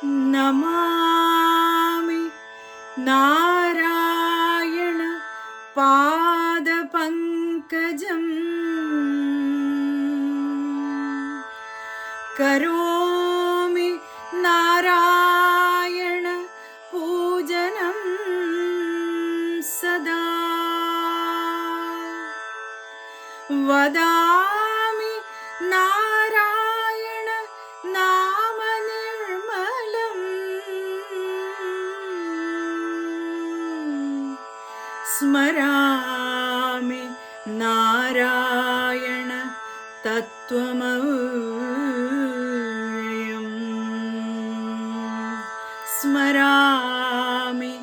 നമാമി നാരായണ പാദപങ്കജം കരോമി നാരായണ പൂജനം സദാ വദാമി നാരായണ നാമനിർമ്മലം സ്മരാമി നാരായണ തത്വമവ്യയം സ്മരാമി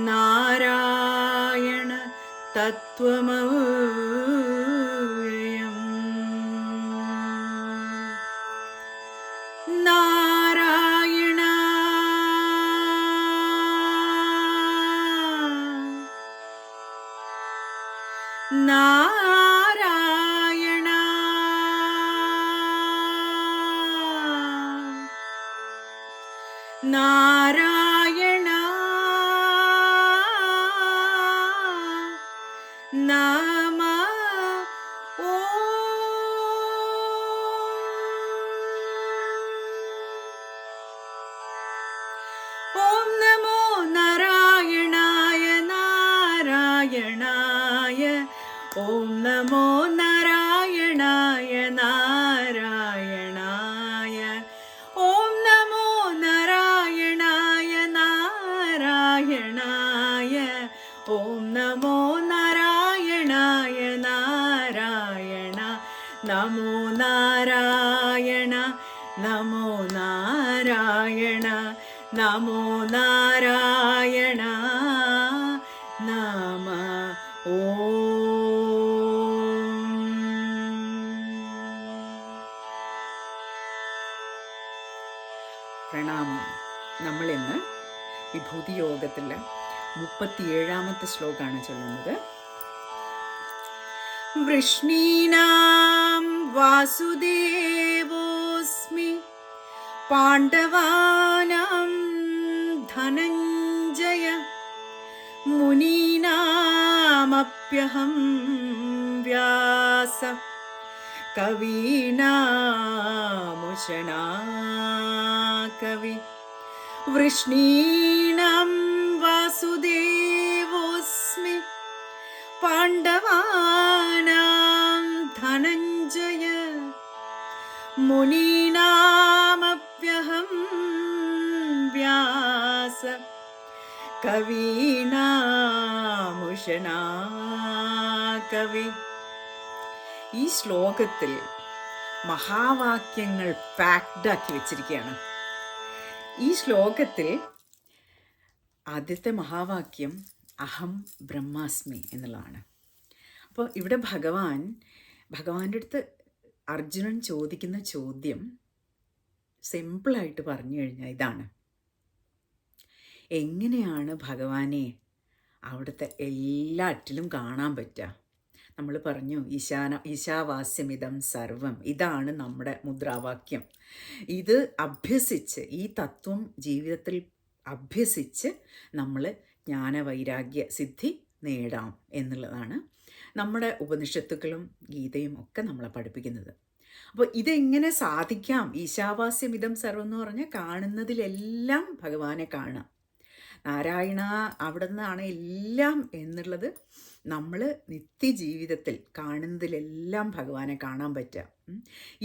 നാരായണ തത്വമവ്യയം നാരായണ നാരായണ നാരായണ നമ ഓം നമോ നാരായണായ നാരായണായ ഓം നമോ നാരായണായ നാരായണായ ഓം നമോ നാരായണായ നാരായണായ ഓം നമോ നാരായണായ നാരായണ നമോ നാരായണ നമോ നാരായണ നമോ നാരായണ നമ പ്രണാമം. നമ്മളിന്ന് വിഭൂതി യോഗത്തിലെ 37ാമത്തെ ശ്ലോകമാണ് ചൊല്ലുന്നത്. വൃഷ്ണീനാം വാസുദേവോസ്മി പാണ്ഡവാനാം ധനഞ്ജയ മുനീനാമപ്യഹം വ്യാസ കവീനാമുശനാ കവി വൃഷ്ണീനാം വാസുദേവോസ്മി പാണ്ഡവാനാം ധനഞ്ജയ മുനീനാമപ്യഹം വ്യാസ കവീനാമുശനാ കവി. ഈ ശ്ലോകത്തിൽ മഹാവാക്യങ്ങൾ പാക്ഡാക്കി വെച്ചിരിക്കുകയാണ്. ഈ ശ്ലോകത്തിൽ ആദ്യത്തെ മഹാവാക്യം അഹം ബ്രഹ്മാസ്മി എന്നുള്ളതാണ്. അപ്പോൾ ഇവിടെ ഭഗവാന്റെ അടുത്ത് അർജുനൻ ചോദിക്കുന്ന ചോദ്യം സിമ്പിളായിട്ട് പറഞ്ഞു കഴിഞ്ഞാൽ ഇതാണ്: എങ്ങനെയാണ് ഭഗവാനെ അവിടുത്തെ എല്ലാറ്റിലും കാണാൻ പറ്റുക? നമ്മൾ പറഞ്ഞു ഈശാവാസ്യമിതം സർവം, ഇതാണ് നമ്മുടെ മുദ്രാവാക്യം. ഇത് അഭ്യസിച്ച്, ഈ തത്വം ജീവിതത്തിൽ അഭ്യസിച്ച് നമ്മൾ ജ്ഞാനവൈരാഗ്യ സിദ്ധി നേടാം എന്നുള്ളതാണ് നമ്മുടെ ഉപനിഷത്തുക്കളും ഗീതയും ഒക്കെ നമ്മളെ പഠിപ്പിക്കുന്നത്. അപ്പോൾ ഇതെങ്ങനെ സാധിക്കാം? ഈശാവാസ്യമിതം സർവം എന്ന് പറഞ്ഞാൽ കാണുന്നതിലെല്ലാം ഭഗവാനെ കാണാം. നാരായണ അവിടെ നിന്നാണ് എല്ലാം എന്നുള്ളത് നമ്മൾ നിത്യജീവിതത്തിൽ കാണുന്നതിലെല്ലാം ഭഗവാനെ കാണാൻ പറ്റുക.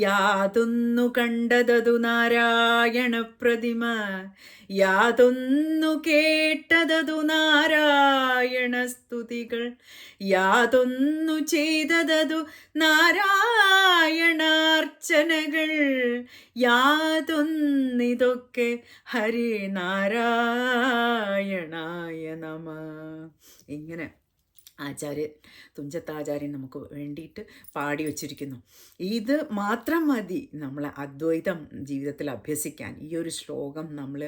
യാതൊന്നു കണ്ടതതു നാരായണ പ്രതിമ, യാതൊന്നു കേട്ടതതു നാരായണ സ്തുതികൾ, യാതൊന്നു ചെയ്തതതു നാരായണാർച്ചനകൾ, യാതൊന്നിതൊക്കെ ഹരിനാരായണായ നമ. ഇങ്ങനെ ആചാര്യൻ തുഞ്ചത്താചാര്യൻ നമുക്ക് വേണ്ടിയിട്ട് പാടി വച്ചിരിക്കുന്നു. ഇത് മാത്രം മതി നമ്മൾ അദ്വൈതം ജീവിതത്തിൽ അഭ്യസിക്കാൻ. ഈ ഒരു ശ്ലോകം നമ്മൾ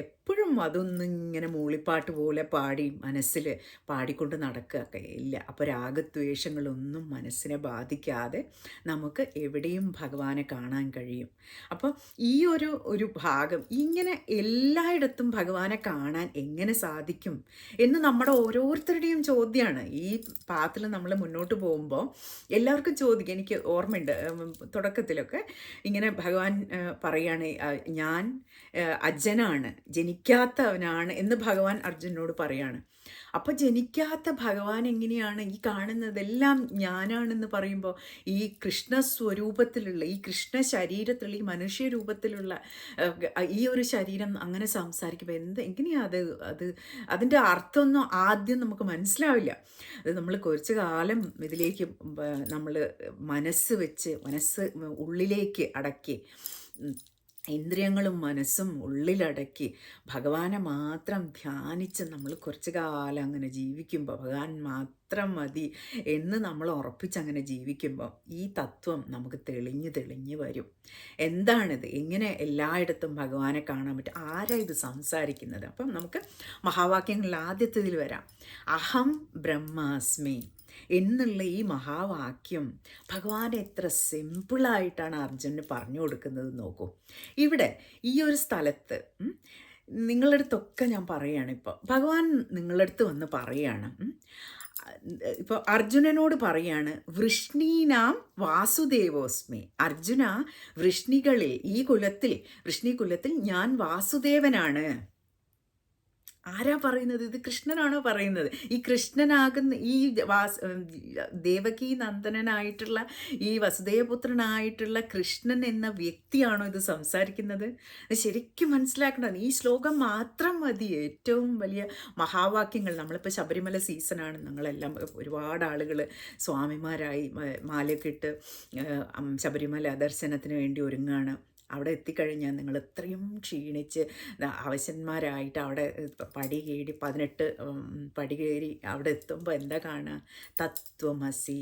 എപ്പോഴും അതൊന്നിങ്ങനെ മൂളിപ്പാട്ട് പോലെ പാടി മനസ്സിൽ പാടിക്കൊണ്ട് നടക്കുക ഇല്ല. അപ്പോൾ രാഗദ്വേഷങ്ങളൊന്നും മനസ്സിനെ ബാധിക്കാതെ നമുക്ക് എവിടെയും ഭഗവാനെ കാണാൻ കഴിയും. അപ്പോൾ ഈ ഒരു ഭാഗം ഇങ്ങനെ എല്ലായിടത്തും ഭഗവാനെ കാണാൻ എങ്ങനെ സാധിക്കും എന്ന് നമ്മുടെ ഓരോരുത്തരുടെയും ചോദ്യമാണ്. ഈ പാത്തിൽ നമ്മൾ മുന്നോട്ട് പോകുമ്പോൾ എല്ലാവർക്കും ചോദിക്കും. എനിക്ക് ഓർമ്മയുണ്ട് തുടക്കത്തിലൊക്കെ ഇങ്ങനെ ഭഗവാൻ പറയാണ്, ഞാൻ അജ്ഞനാണ്, ജനിക്കാത്തവനാണ് എന്ന് ഭഗവാൻ അർജുനോട് പറയാണ്. അപ്പോൾ ജനിക്കാത്ത ഭഗവാൻ എങ്ങനെയാണ് ഈ കാണുന്നതെല്ലാം ഞാനാണെന്ന് പറയുമ്പോൾ ഈ കൃഷ്ണസ്വരൂപത്തിലുള്ള ഈ കൃഷ്ണ ശരീരത്തിലുള്ള ഈ മനുഷ്യ രൂപത്തിലുള്ള ഈ ഒരു ശരീരം അങ്ങനെ സംസാരിക്കുമ്പോൾ എങ്ങനെയാണ് അത് അതിൻ്റെ അർത്ഥമൊന്നും ആദ്യം നമുക്ക് മനസ്സിലാവില്ല. അത് നമ്മൾ കുറച്ച് കാലം ഇതിലേക്ക് നമ്മൾ മനസ്സ് ഉള്ളിലേക്ക് അടക്കി ഇന്ദ്രിയങ്ങളും മനസ്സും ഉള്ളിലടക്കി ഭഗവാനെ മാത്രം ധ്യാനിച്ച് നമ്മൾ കുറച്ച് കാലം അങ്ങനെ ജീവിക്കുമ്പോൾ ഭഗവാൻ മാത്രം മതി എന്ന് നമ്മൾ ഉറപ്പിച്ചങ്ങനെ ജീവിക്കുമ്പോൾ ഈ തത്വം നമുക്ക് തെളിഞ്ഞ് വരും. എന്താണിത്, എങ്ങനെ എല്ലായിടത്തും ഭഗവാനെ കാണാൻ പറ്റും, ആരാ ഇത് സംസാരിക്കുന്നത്? അപ്പം നമുക്ക് മഹാവാക്യങ്ങളിൽ ആദ്യത്തേതിൽ വരാം. അഹം ബ്രഹ്മാസ്മി എന്നുള്ള ഈ മഹാവാക്യം ഭഗവാൻ എത്ര സിമ്പിളായിട്ടാണ് അർജുനന് പറഞ്ഞു കൊടുക്കുന്നത് നോക്കൂ. ഇവിടെ ഈ ഒരു സ്ഥലത്ത് നിങ്ങളുടെ അടുത്തൊക്കെ ഞാൻ പറയുകയാണ്. ഇപ്പോൾ ഭഗവാൻ നിങ്ങളുടെ അടുത്ത് വന്ന് പറയുകയാണ്. ഇപ്പോൾ അർജുനനോട് പറയാണ്, വൃഷ്ണീനാം വാസുദേവോസ്മി. അർജുന, വൃഷ്ണികളിൽ വൃഷ്ണി കുലത്തിൽ ഞാൻ വാസുദേവനാണ്. ആരാ പറയുന്നത്? ഇത് കൃഷ്ണനാണോ പറയുന്നത്? ഈ കൃഷ്ണനാകുന്ന ഈ ദേവകീ നന്ദനായിട്ടുള്ള ഈ വസുദേവപുത്രനായിട്ടുള്ള കൃഷ്ണൻ എന്ന വ്യക്തിയാണോ ഇത് സംസാരിക്കുന്നത്? ശരിക്കും മനസ്സിലാക്കണം. ഈ ശ്ലോകം മാത്രം മതി ഏറ്റവും വലിയ മഹാവാക്യങ്ങൾ. നമ്മളിപ്പോൾ ശബരിമല സീസണാണ്, ഞങ്ങളെല്ലാം ഒരുപാട് ആളുകൾ സ്വാമിമാരായി മാലയൊക്കെ ഇട്ട് ശബരിമല ദർശനത്തിന് വേണ്ടി ഒരുങ്ങുകയാണ്. അവിടെ എത്തിക്കഴിഞ്ഞാൽ നിങ്ങൾ എത്രയും ക്ഷീണിച്ച് അവശന്മാരായിട്ട് അവിടെ പടി കയറി 18 പടി കയറി അവിടെ എത്തുമ്പോൾ എന്താ കാണുക? തത്വമസി,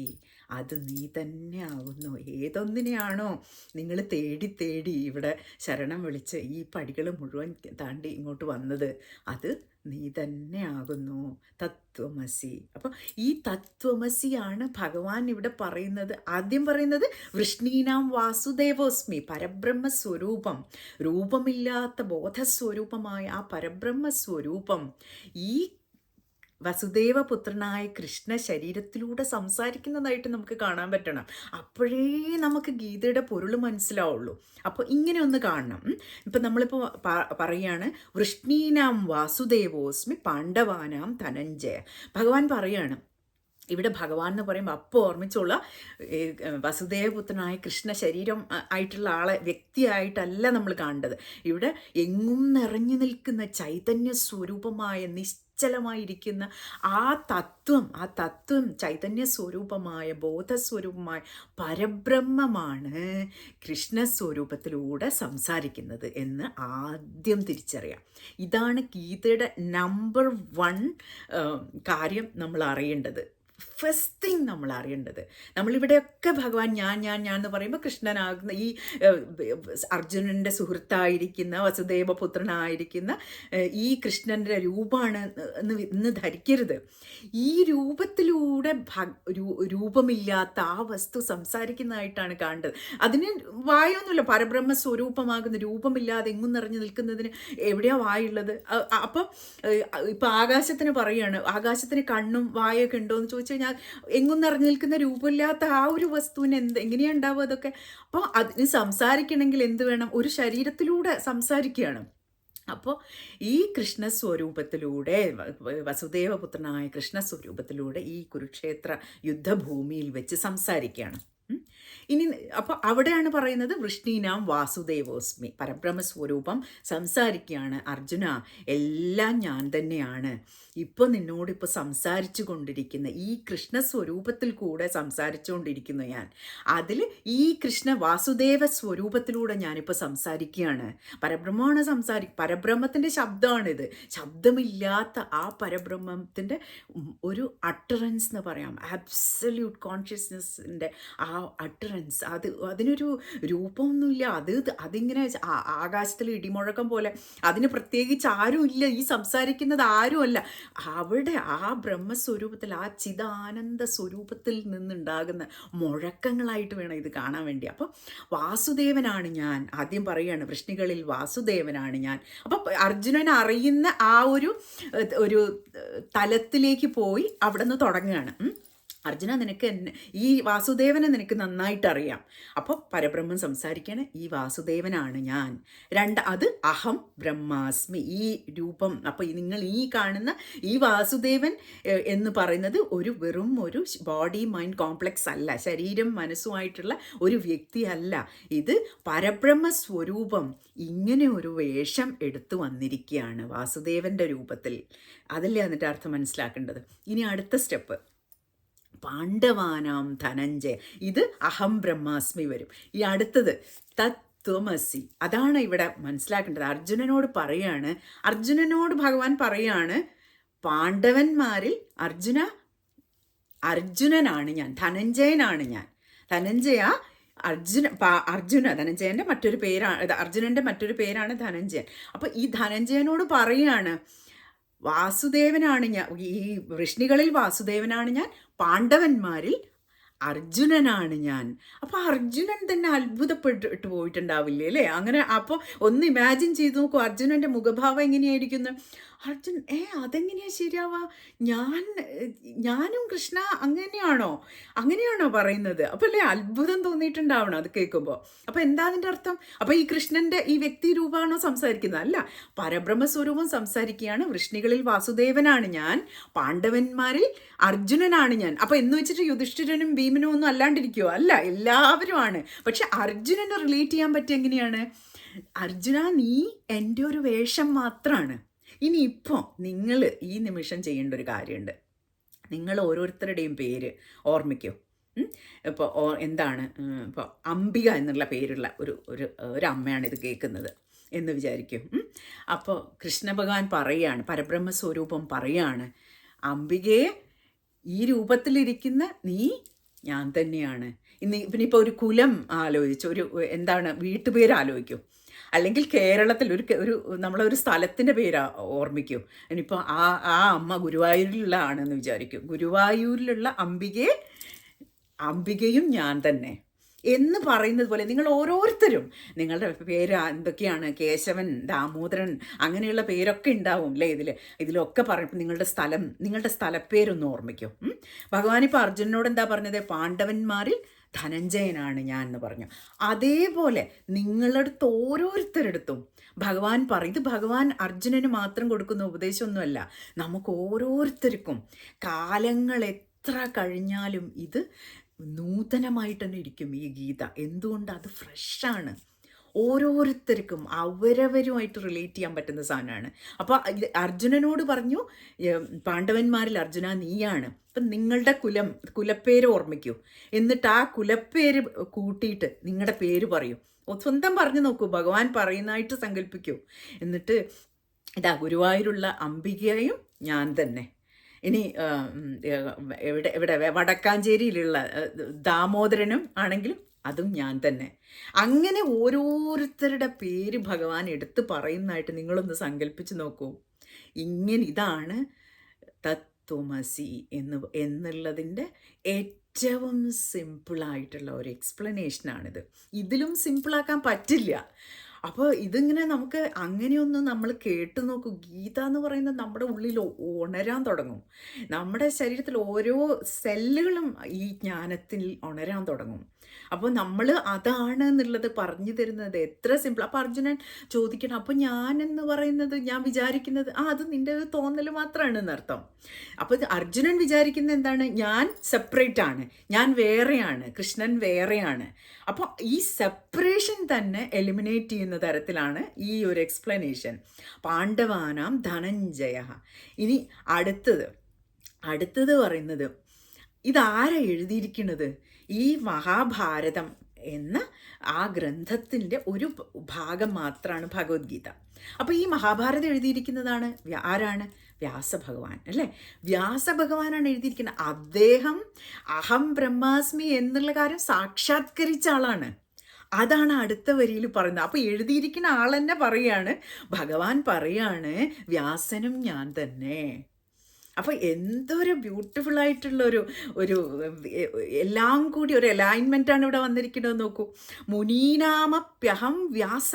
അത് നീ തന്നെ ആകുന്നു. ഏതൊന്നിനെയാണോ നിങ്ങൾ തേടി ഇവിടെ ശരണം വിളിച്ച് ഈ പടികൾ മുഴുവൻ താണ്ടി ഇങ്ങോട്ട് വന്നത്, അത് നീ തന്നെ ആകുന്നു, തത്വമസി. അപ്പം ഈ തത്വമസിയാണ് ഭഗവാൻ ഇവിടെ പറയുന്നത്. ആദ്യം പറയുന്നത് വൃഷ്ണീനാം വാസുദേവോസ്മി, പരബ്രഹ്മസ്വരൂപം, രൂപമില്ലാത്ത ബോധസ്വരൂപമായ ആ പരബ്രഹ്മസ്വരൂപം ഈ വസുദേവപുത്രനായ കൃഷ്ണ ശരീരത്തിലൂടെ സംസാരിക്കുന്നതായിട്ട് നമുക്ക് കാണാൻ പറ്റണം. അപ്പോഴേ നമുക്ക് ഗീതയുടെ പൊരുൾ മനസ്സിലാവുള്ളൂ. അപ്പോൾ ഇങ്ങനെ ഒന്ന് കാണണം. ഇപ്പം നമ്മളിപ്പോൾ പറയാണ്, വൃഷ്ണീനാം വാസുദേവോസ്മി പാണ്ഡവാനാം ധനഞ്ജയ. ഭഗവാൻ പറയാണ്. ഇവിടെ ഭഗവാൻ എന്ന് പറയുമ്പോൾ അപ്പോൾ ഓർമ്മിച്ചുള്ള വസുദേവപുത്രനായ കൃഷ്ണ ശരീരം ആയിട്ടുള്ള ആളെ വ്യക്തിയായിട്ടല്ല നമ്മൾ കാണേണ്ടത്. ഇവിടെ എങ്ങും നിറഞ്ഞു നിൽക്കുന്ന ചൈതന്യ സ്വരൂപമായ നിശ്ചലമായിരിക്കുന്ന ആ തത്വം ചൈതന്യ സ്വരൂപമായ ബോധസ്വരൂപമായ പരബ്രഹ്മമാണ് കൃഷ്ണസ്വരൂപത്തിലൂടെ സംസാരിക്കുന്നത് എന്ന് ആദ്യം തിരിച്ചറിയാം. ഇതാണ് ഗീതയുടെ നമ്പർ 1 കാര്യം നമ്മൾ അറിയേണ്ടത്. ഫസ്റ്റ് തിങ് നമ്മൾ അറിയേണ്ടത്. നമ്മളിവിടെയൊക്കെ ഭഗവാൻ ഞാൻ എന്ന് പറയുമ്പോൾ കൃഷ്ണനാകുന്ന ഈ അർജുനൻ്റെ സുഹൃത്തായിരിക്കുന്ന വസുദേവപുത്രനായിരിക്കുന്ന ഈ കൃഷ്ണൻ്റെ രൂപമാണ് എന്ന് ധരിക്കരുത്. ഈ രൂപത്തിലൂടെ രൂപമില്ലാത്ത ആ വസ്തു സംസാരിക്കുന്നതായിട്ടാണ് കാണേണ്ടത്. അതിന് വായൊന്നുമില്ല. പരബ്രഹ്മ സ്വരൂപമാകുന്ന രൂപമില്ലാതെ എങ്ങും നിറഞ്ഞു നിൽക്കുന്നതിന് എവിടെയാ വായുള്ളത്? അപ്പം ഇപ്പം ആകാശത്തിന് പറയാണ്, ആകാശത്തിന് കണ്ണും വായൊക്കെ ഉണ്ടോ എന്ന് ചോദിച്ചു കഴിഞ്ഞാൽ എങ്ങും നിറഞ്ഞു നിൽക്കുന്ന രൂപമില്ലാത്ത ആ ഒരു വസ്തുവിന് എങ്ങനെയാണ് ഉണ്ടാവുക അതൊക്കെ? അപ്പോൾ അതിന് സംസാരിക്കണമെങ്കിൽ എന്ത് വേണം? ഒരു ശരീരത്തിലൂടെ സംസാരിക്കുകയാണ്. അപ്പോൾ ഈ കൃഷ്ണസ്വരൂപത്തിലൂടെ വസുദേവപുത്രനായ കൃഷ്ണസ്വരൂപത്തിലൂടെ ഈ കുരുക്ഷേത്ര യുദ്ധഭൂമിയിൽ വെച്ച് സംസാരിക്കുകയാണ്. ഇനി അപ്പോൾ അവിടെയാണ് പറയുന്നത് വൃഷ്ണീനാം വാസുദേവോസ്മി, പരബ്രഹ്മസ്വരൂപം സംസാരിക്കുകയാണ്. അർജുന, എല്ലാം ഞാൻ തന്നെയാണ്. ഇപ്പോൾ നിന്നോടിപ്പോൾ സംസാരിച്ചു കൊണ്ടിരിക്കുന്ന ഈ കൃഷ്ണസ്വരൂപത്തിൽ കൂടെ സംസാരിച്ചു കൊണ്ടിരിക്കുന്നു ഞാൻ. അതിൽ ഈ കൃഷ്ണ വാസുദേവ സ്വരൂപത്തിലൂടെ ഞാനിപ്പോൾ സംസാരിക്കുകയാണ്. പരബ്രഹ്മമാണ് പരബ്രഹ്മത്തിൻ്റെ ശബ്ദമാണിത്. ശബ്ദമില്ലാത്ത ആ പരബ്രഹ്മത്തിൻ്റെ ഒരു അട്ടറൻസ് എന്ന് പറയാം, ആബ്സല്യൂട്ട് കോൺഷ്യസ്നെസ്സിൻ്റെ ആ അട്ടറൻസ്. അതിനൊരു രൂപമൊന്നുമില്ല. അതിങ്ങനെ ആകാശത്തിൽ ഇടിമുഴക്കം പോലെ. അതിന് പ്രത്യേകിച്ച് ആരുമില്ല. ഈ സംസാരിക്കുന്നത് ആരുമല്ല. അവിടെ ആ ബ്രഹ്മസ്വരൂപത്തിൽ, ആ ചിദാനന്ദ സ്വരൂപത്തിൽ നിന്നുണ്ടാകുന്ന മുഴക്കങ്ങളായിട്ട് വേണം ഇത് കാണാൻ വേണ്ടി. അപ്പോൾ വാസുദേവനാണ് ഞാൻ. ആദ്യം പറയുകയാണ്, വൃഷ്ണികളിൽ വാസുദേവനാണ് ഞാൻ. അപ്പോൾ അർജുനൻ അറിയുന്ന ആ ഒരു തലത്തിലേക്ക് പോയി അവിടെ നിന്ന് തുടങ്ങുകയാണ്. അർജുന, നിനക്ക് ഈ വാസുദേവനെ നിനക്ക് നന്നായിട്ട് അറിയാം. അപ്പോൾ പരബ്രഹ്മം സംസാരിക്കുകയാണ്, ഈ വാസുദേവനാണ് ഞാൻ. അത് അഹം ബ്രഹ്മാസ്മി, ഈ രൂപം. അപ്പോൾ നിങ്ങൾ ഈ കാണുന്ന ഈ വാസുദേവൻ എന്ന് പറയുന്നത് വെറും ഒരു ബോഡി മൈൻഡ് കോംപ്ലക്സ് അല്ല, ശരീരം മനസ്സുമായിട്ടുള്ള ഒരു വ്യക്തി അല്ല. ഇത് പരബ്രഹ്മ സ്വരൂപം ഇങ്ങനെ ഒരു വേഷം എടുത്തു വന്നിരിക്കുകയാണ് വാസുദേവൻ്റെ രൂപത്തിൽ. അതല്ലേ അതിൻ്റെ അർത്ഥം മനസ്സിലാക്കേണ്ടത്. ഇനി അടുത്ത സ്റ്റെപ്പ്, പാണ്ഡവാനാം ധനഞ്ജയ, ഇത് അഹം ബ്രഹ്മാസ്മി വരും. ഈ അടുത്തത് തത്വമസി, അതാണ് ഇവിടെ മനസ്സിലാക്കേണ്ടത്. അർജുനനോട് ഭഗവാൻ പറയാണ്, പാണ്ഡവന്മാരിൽ അർജുനനാണ് ഞാൻ, ധനഞ്ജയനാണ് ഞാൻ. ധനഞ്ജയൻ്റെ മറ്റൊരു പേരാണ്, അർജുനൻ്റെ മറ്റൊരു പേരാണ് ധനഞ്ജയൻ. അപ്പോൾ ഈ ധനഞ്ജയനോട് പറയാണ്, വാസുദേവനാണ് ഞാൻ, ഈ വൃഷ്ണികളിൽ വാസുദേവനാണ് ഞാൻ, പാണ്ഡവന്മാരിൽ അർജുനനാണ് ഞാൻ. അപ്പോൾ അർജുനൻ തന്നെ അത്ഭുതപ്പെട്ടിട്ട് പോയിട്ടുണ്ടാവില്ലേ അല്ലേ? അങ്ങനെ അപ്പോൾ ഒന്ന് ഇമാജിൻ ചെയ്ത് നോക്കൂ, അർജുനൻ്റെ മുഖഭാവം എങ്ങനെയായിരിക്കുന്നു. അതെങ്ങനെയാ ശരിയാവാ? ഞാനും കൃഷ്ണ അങ്ങനെയാണോ പറയുന്നത്? അപ്പോൾ അല്ലേ അത്ഭുതം തോന്നിയിട്ടുണ്ടാവണം അത് കേൾക്കുമ്പോൾ. അപ്പോൾ എന്താ അതിൻ്റെ അർത്ഥം? അപ്പോൾ ഈ കൃഷ്ണൻ്റെ ഈ വ്യക്തി രൂപമാണോ സംസാരിക്കുന്നത്? അല്ല, പരബ്രഹ്മസ്വരൂപം സംസാരിക്കുകയാണ്. വൃഷ്ണികളിൽ വാസുദേവനാണ് ഞാൻ, പാണ്ഡവന്മാരിൽ അർജുനനാണ് ഞാൻ. അപ്പോൾ എന്ന് വെച്ചിട്ട് യുധിഷ്ഠിരനും ഭീമനും ഒന്നും അല്ലാണ്ടിരിക്കുമോ? അല്ല, എല്ലാവരുമാണ്. പക്ഷെ അർജുനനെ റിലേറ്റ് ചെയ്യാൻ പറ്റിയ എങ്ങനെയാണ്? അർജുന, നീ എൻ്റെ ഒരു വേഷം മാത്രമാണ്. ഇനി ഇപ്പോൾ നിങ്ങൾ ഈ നിമിഷം ചെയ്യേണ്ട ഒരു കാര്യമുണ്ട്. നിങ്ങൾ ഓരോരുത്തരുടെയും പേര് ഓർമ്മിക്കൂ. ഇപ്പോൾ എന്താണ്, ഇപ്പോൾ അംബിക എന്നുള്ള പേരുള്ള ഒരു അമ്മയാണ് ഇത് കേൾക്കുന്നത് എന്ന് വിചാരിക്കും. അപ്പോൾ കൃഷ്ണ ഭഗവാൻ പറയുകയാണ്, പരബ്രഹ്മസ്വരൂപം പറയുകയാണ്, അംബികയെ, ഈ രൂപത്തിലിരിക്കുന്ന നീ ഞാൻ തന്നെയാണ്. പിന്നിപ്പോൾ ഒരു കുലം ആലോചിച്ചു, എന്താണ് വീട്ടുപേര് ആലോചിക്കൂ. അല്ലെങ്കിൽ കേരളത്തിൽ നമ്മളൊരു സ്ഥലത്തിൻ്റെ പേര് ഓർമ്മിക്കൂ. ഇനിയിപ്പോൾ ആ അമ്മ ഗുരുവായൂരിലുള്ള ആണെന്ന് വിചാരിക്കും. ഗുരുവായൂരിലുള്ള അംബികയും ഞാൻ തന്നെ എന്ന് പറയുന്നത് പോലെ നിങ്ങൾ ഓരോരുത്തരും നിങ്ങളുടെ പേര് എന്തൊക്കെയാണ്, കേശവൻ, ദാമോദരൻ, അങ്ങനെയുള്ള പേരൊക്കെ ഉണ്ടാവും അല്ലേ ഇതിലൊക്കെ പറയുമ്പോൾ നിങ്ങളുടെ സ്ഥലപ്പേരൊന്ന് ഓർമ്മിക്കും. ഭഗവാൻ ഇപ്പോൾ അർജുനനോട് എന്താ പറഞ്ഞത്? പാണ്ഡവന്മാരിൽ ധനഞ്ജയനാണ് ഞാൻ എന്ന് പറഞ്ഞു. അതേപോലെ നിങ്ങളടുത്ത് ഓരോരുത്തരടുത്തും ഭഗവാൻ പറയും. ഇത് ഭഗവാൻ അർജുനന് മാത്രം കൊടുക്കുന്ന ഉപദേശമൊന്നുമല്ല, നമുക്ക് ഓരോരുത്തർക്കും കാലങ്ങൾ എത്ര കഴിഞ്ഞാലും ഇത് നൂതനമായിട്ട് തന്നെ ഇരിക്കും ഈ ഗീത. എന്തുകൊണ്ട്? അത് ഫ്രഷാണ്. ഓരോരുത്തർക്കും അവരവരുമായിട്ട് റിലേറ്റ് ചെയ്യാൻ പറ്റുന്ന സാധനമാണ്. അപ്പോൾ അർജുനനോട് പറഞ്ഞു, പാണ്ഡവന്മാരിൽ അർജുന നീയാണ്. അപ്പം നിങ്ങളുടെ കുലപ്പേര് ഓർമ്മിക്കൂ. എന്നിട്ട് ആ കുലപ്പേര് കൂട്ടിയിട്ട് നിങ്ങളുടെ പേര് പറയൂ. സ്വന്തം പറഞ്ഞു നോക്കൂ, ഭഗവാൻ പറയുന്നതായിട്ട് സങ്കല്പിക്കൂ. എന്നിട്ട് ഗുരുവായൂരുള്ള അംബികയും ഞാൻ തന്നെ. ഇനി എവിടെ വടക്കാഞ്ചേരിയിലുള്ള ദാമോദരനും ആണെങ്കിലും അതും ഞാൻ തന്നെ. അങ്ങനെ ഓരോരുത്തരുടെ പേര് ഭഗവാൻ എടുത്ത് പറയുന്നതായിട്ട് നിങ്ങളൊന്ന് നോക്കൂ. ഇതാണ് തത്വമസി എന്നുള്ളതിൻ്റെ ഏറ്റവും സിമ്പിളായിട്ടുള്ള ഒരു എക്സ്പ്ലനേഷനാണിത്. ഇതിലും സിമ്പിളാക്കാൻ പറ്റില്ല. അപ്പോൾ ഇതിങ്ങനെ നമുക്ക് അങ്ങനെയൊന്ന് നമ്മൾ കേട്ട് നോക്കൂ. ഗീത എന്ന് പറയുന്നത് നമ്മുടെ ഉള്ളിൽ ഉണരാൻ തുടങ്ങും. നമ്മുടെ ശരീരത്തിൽ ഓരോ സെല്ലുകളും ഈ ജ്ഞാനത്തിൽ ഉണരാൻ തുടങ്ങും. അപ്പോൾ നമ്മൾ അതാണ് എന്നുള്ളത് പറഞ്ഞു തരുന്നത് എത്ര സിമ്പിൾ. അപ്പോൾ അർജുനൻ ചോദിക്കണം, അപ്പോൾ ഞാനെന്ന് പറയുന്നത് ഞാൻ വിചാരിക്കുന്നത് അത് നിൻ്റെ ഒരു തോന്നൽ മാത്രമാണ് എന്നർത്ഥം. അപ്പോൾ അർജുനൻ വിചാരിക്കുന്നത് എന്താണ്? ഞാൻ സെപ്പറേറ്റ് ആണ്, ഞാൻ വേറെയാണ്, കൃഷ്ണൻ വേറെയാണ്. അപ്പോൾ ഈ സെപ്പറേഷൻ തന്നെ എലിമിനേറ്റ് ചെയ്യുന്ന തരത്തിലാണ് ഈ ഒരു എക്സ്പ്ലനേഷൻ. പാണ്ഡവാനാം ധനഞ്ജയ. ഇനി അടുത്തത് പറയുന്നത് ഇതാരാ എഴുതിയിരിക്കുന്നത്? ഈ മഹാഭാരതം എന്ന ആ ഗ്രന്ഥത്തിൻ്റെ ഒരു ഭാഗം മാത്രമാണ് ഭഗവത്ഗീത. അപ്പോൾ ഈ മഹാഭാരതം എഴുതിയിരിക്കുന്നതാണ് ആരാണ്? വ്യാസഭഗവാൻ അല്ലേ? വ്യാസഭഗവാനാണ് എഴുതിയിരിക്കുന്നത്. അദ്ദേഹം അഹം ബ്രഹ്മാസ്മി എന്നുള്ള കാര്യം സാക്ഷാത്കരിച്ച ആളാണ്. അതാണ് അടുത്ത വരിയിൽ പറയുന്നത്. അപ്പോൾ എഴുതിയിരിക്കുന്ന ആൾ തന്നെ പറയാണ്, ഭഗവാൻ പറയാണ്, വ്യാസനും ഞാൻ തന്നെ. അപ്പോൾ എന്തൊരു ബ്യൂട്ടിഫുൾ ആയിട്ടുള്ള ഒരു എല്ലാം കൂടി ഒരു അലൈൻമെൻറ്റാണ് ഇവിടെ വന്നിരിക്കുന്നത്. നോക്കൂ, മുനീനാമപ്യഹം വ്യാസ.